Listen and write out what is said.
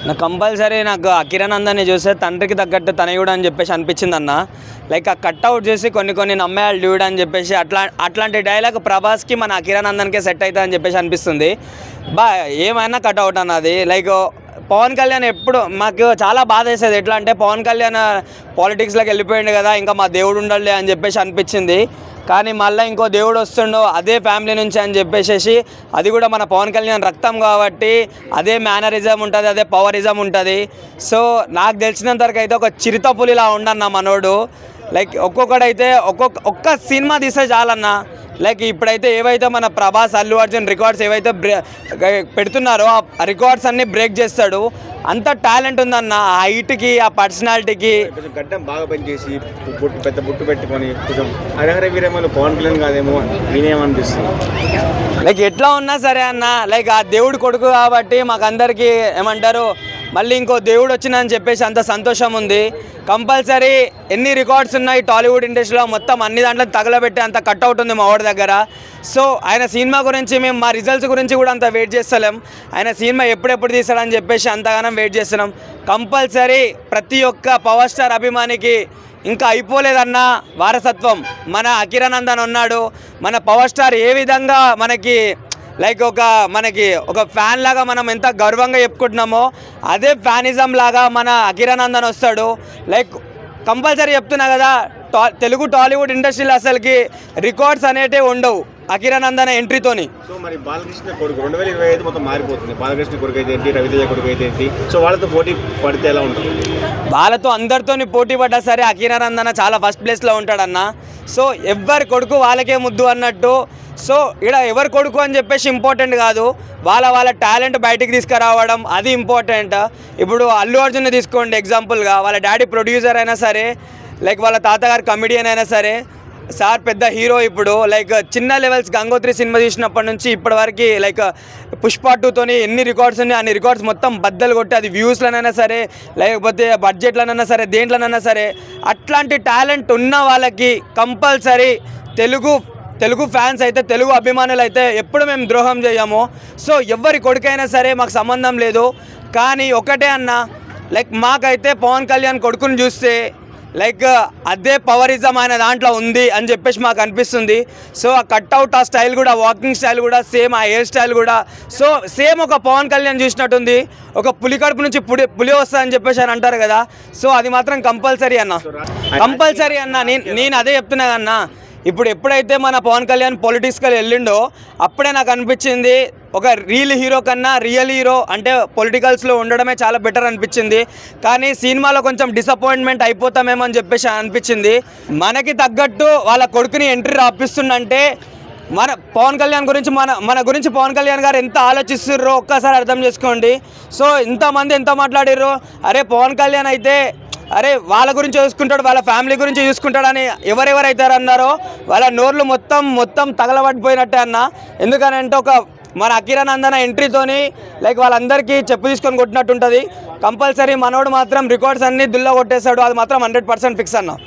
నాకు కంపల్సరీ నాకు కిరణ్ చూస్తే తండ్రికి తగ్గట్టు తనయుడు అని చెప్పేసి అనిపించింది అన్న. లైక్ ఆ కట్అవుట్ చేసి కొన్ని నమ్మేయాలి డ్యూడ్ అని చెప్పేసి అట్లాంటి డైలాగ్ ప్రభాస్కి మన కిరణ్ సెట్ అవుతుంది అని చెప్పేసి అనిపిస్తుంది. ఏమైనా కట్అవుట్ అన్నది. లైక్ పవన్ కళ్యాణ్ ఎప్పుడు మాకు చాలా బాధ వేసేది. ఎట్లా అంటే పవన్ కళ్యాణ్ పాలిటిక్స్లోకి వెళ్ళిపోయింది కదా, ఇంకా మా దేవుడు ఉండాలి అని చెప్పేసి అనిపించింది. కానీ మళ్ళీ ఇంకో దేవుడు వస్తుండో అదే ఫ్యామిలీ నుంచి అని చెప్పేసి, అది కూడా మన పవన్ కళ్యాణ్ రక్తం కాబట్టి అదే మేనరిజం ఉంటుంది, అదే పవరిజం ఉంటుంది. సో నాకు తెలిసినంత వరకు అయితే ఒక చిరుత పులిలా ఉండన్న మనోడు. లైక్ ఒక్కొక్కడైతే ఒక్క సినిమా తీస్తే చాలన్న. లైక్ ఇప్పుడైతే ఏవైతే మన ప్రభాస్, అల్లు అర్జున్ రికార్డ్స్ ఏవైతే పెడుతున్నారో ఆ రికార్డ్స్ అన్నీ బ్రేక్ చేస్తాడు. అంత టాలెంట్ ఉందన్న. ఆ హైట్కి, ఆ పర్సనాలిటీకి. గడ్డం బాగా పనిచేసి పెద్ద బుట్టు పెట్టుకొని కొంచెం హరిహర వీరేమో పవన్ కళ్యాణ్ కాదేమో నేనేమనిపిస్తుంది. లైక్ ఎట్లా ఉన్నా సరే అన్న, లైక్ ఆ దేవుడు కొడుకు కాబట్టి మాకందరికీ ఏమంటారు మళ్ళీ ఇంకో దేవుడు వచ్చిందని చెప్పేసి అంత సంతోషం ఉంది. కంపల్సరీ ఎన్ని రికార్డ్స్ ఉన్నాయి టాలీవుడ్ ఇండస్ట్రీలో మొత్తం అన్ని దాంట్లో తగలబెట్టి అంత కట్అవుట్ ఉంది మా వాడి దగ్గర. సో ఆయన సినిమా గురించి మేము మా రిజల్ట్స్ గురించి కూడా అంత వెయిట్ చేస్తలేం. ఆయన సినిమా ఎప్పుడెప్పుడు తీస్తాడని చెప్పేసి అంతగానం వెయిట్ చేస్తున్నాం. కంపల్సరీ ప్రతి ఒక్క పవర్ స్టార్ అభిమానికి ఇంకా అయిపోలేదన్న వారసత్వం మన కిరణ్ ఉన్నాడు. మన పవర్ స్టార్ ఏ విధంగా మనకి లైక్ మనకి ఒక ఫ్యాన్ లాగా మనం ఎంత గర్వంగా చెప్పుకుంటున్నామో అదే ఫ్యానిజం లాగా మన కిరణ్ వస్తాడు. లైక్ కంపల్సరీ చెప్తున్నా కదా, తెలుగు టాలీవుడ్ ఇండస్ట్రీలో అసలుకి రికార్డ్స్ అనేటివి ఉండవు కిరణ్ ఎంట్రీతోని. సో మరి బాలకృష్ణ కొడుకు 2025 మొత్తం మారిపోతుంది. బాలకృష్ణ కొడుకు అయితే ఏంటి, రవితేజ కొడుకు అయితే ఏంటి, సో వాళ్ళతో పోటీ పడితే ఎలా ఉంటుంది? వాళ్ళతో అందరితో పోటీ పడ్డా సరే కిరణ్ చాలా ఫస్ట్ ప్లేస్లో ఉంటాడన్న. సో ఎవరి కొడుకు వాళ్ళకే ముద్దు అన్నట్టు. సో ఇక్కడ ఎవరి కొడుకు అని చెప్పేసి ఇంపార్టెంట్ కాదు, వాళ్ళ టాలెంట్ బయటికి తీసుకురావడం అది ఇంపార్టెంట్. ఇప్పుడు అల్లు అర్జున్ తీసుకోండి ఎగ్జాంపుల్గా, వాళ్ళ డాడీ ప్రొడ్యూసర్ అయినా సరే, లైక్ వాళ్ళ తాతగారు కమెడియన్ అయినా సరే, సార్ పెద్ద హీరో. ఇప్పుడు లైక్ చిన్న లెవెల్స్ గంగోత్రి సినిమా తీసినప్పటి నుంచి ఇప్పటి వరకు లైక్ పుష్ప 2తోని ఎన్ని రికార్డ్స్ ఉన్నాయి, అన్ని రికార్డ్స్ మొత్తం బద్దలు కొట్టి, అది వ్యూస్లోనైనా సరే లేకపోతే బడ్జెట్లోనైనా సరే దేంట్లోనైనా సరే అట్లాంటి టాలెంట్ ఉన్న వాళ్ళకి కంపల్సరీ తెలుగు ఫ్యాన్స్ అయితే, తెలుగు అభిమానులు అయితే ఎప్పుడు మేము ద్రోహం చేయము. సో ఎవరి కొడుకైనా సరే మాకు సంబంధం లేదు. కానీ ఒకటే అన్న, లైక్ మాకైతే పవన్ కళ్యాణ్ కొడుకుని చూస్తే లైక్ అదే పవరిజం ఆయన దాంట్లో ఉంది అని చెప్పేసి మాకు అనిపిస్తుంది. సో ఆ కట్అవుట్, ఆ స్టైల్ కూడా, వాకింగ్ స్టైల్ కూడా సేమ్, ఆ హెయిర్ స్టైల్ కూడా సో సేమ్ ఒక పవన్ కళ్యాణ్ చూసినట్టుంది. ఒక పులి కడుపు నుంచి పులి వస్తుందని చెప్పేసి అని అంటారు కదా, సో అది మాత్రం కంపల్సరీ అన్న, కంపల్సరీ అన్న. నేను అదే చెప్తున్నా అన్న. ఇప్పుడు ఎప్పుడైతే మన పవన్ కళ్యాణ్ పొలిటిక్స్కి వెళ్ళిండో అప్పుడే నాకు అనిపించింది ఒక రియల్ హీరో కన్నా రియల్ హీరో అంటే పొలిటికల్స్లో ఉండడమే చాలా బెటర్ అనిపించింది. కానీ సినిమాలో కొంచెం డిసప్పాయింట్మెంట్ అయిపోతామేమో అని చెప్పేసి అనిపించింది. మనకి తగ్గట్టు వాళ్ళ కొడుకుని ఎంట్రీ రాపిస్తుందంటే మన పవన్ కళ్యాణ్ గురించి మన గురించి పవన్ కళ్యాణ్ గారు ఎంత ఆలోచిస్తుర్రో ఒక్కసారి అర్థం చేసుకోండి. సో ఇంతమంది ఎంత మాట్లాడిర్రో, అరే పవన్ కళ్యాణ్ అయితే అరే వాళ్ళ గురించి చూసుకుంటాడు, వాళ్ళ ఫ్యామిలీ గురించి చూసుకుంటాడని ఎవరెవరైతారు అన్నారో వాళ్ళ నోర్లు మొత్తం తగలబడిపోయినట్టే అన్న. ఎందుకనంటే ఒక మన కిరణ్ ఎంట్రీతోని లైక్ వాళ్ళందరికీ చెప్పు తీసుకొని కొట్టినట్టు ఉంటుంది. కంపల్సరీ మనోడు మాత్రం రికార్డ్స్ అన్నీ దుల్ల కొట్టేస్తాడు, అది మాత్రం 100% ఫిక్స్ అన్న.